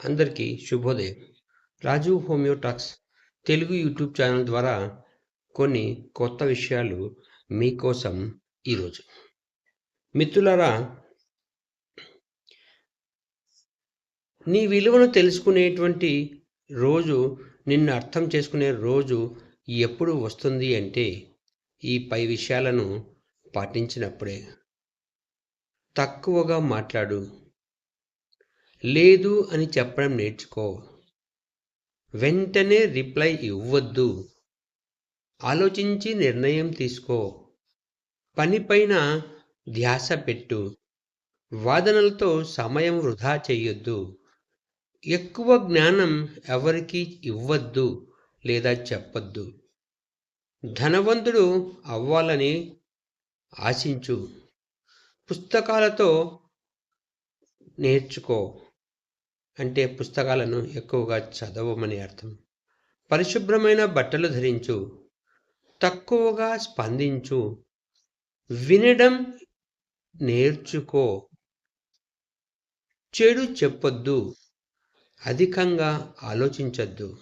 అందరికీ శుభోదయం. Raju homeo talks Telugu YouTube channel ద్వారా కొన్ని కొత్త విషయాలు మీకోసం ఈరోజు. మిత్రులారా, నీ విలువను తెలుసుకునేటువంటి రోజు, నిన్ను అర్థం చేసుకునే రోజు ఎప్పుడు వస్తుంది అంటే ఈ పై విషయాలను పాటించినప్పుడే. తక్కువగా మాట్లాడు. లేదు అని చెప్పడం నేర్చుకో. వెంటనే రిప్లై ఇవ్వద్దు. ఆలోచించి నిర్ణయం తీసుకో. పనిపైన ధ్యాస పెట్టు. వాదనలతో సమయం వృధా చెయ్యొద్దు. ఎక్కువ జ్ఞానం ఎవరికీ ఇవ్వద్దు లేదా చెప్పొద్దు. ధనవంతుడు అవ్వాలని ఆశించు. పుస్తకాలతో నేర్చుకో. అంటే పుస్తకాలను ఎక్కువగా చదవమని అర్థం. పరిశుభ్రమైన బట్టలు ధరించు. తక్కువగా స్పందించు. వినడం నేర్చుకో. చెడు చెప్పొద్దు. అధికంగా ఆలోచించొద్దు.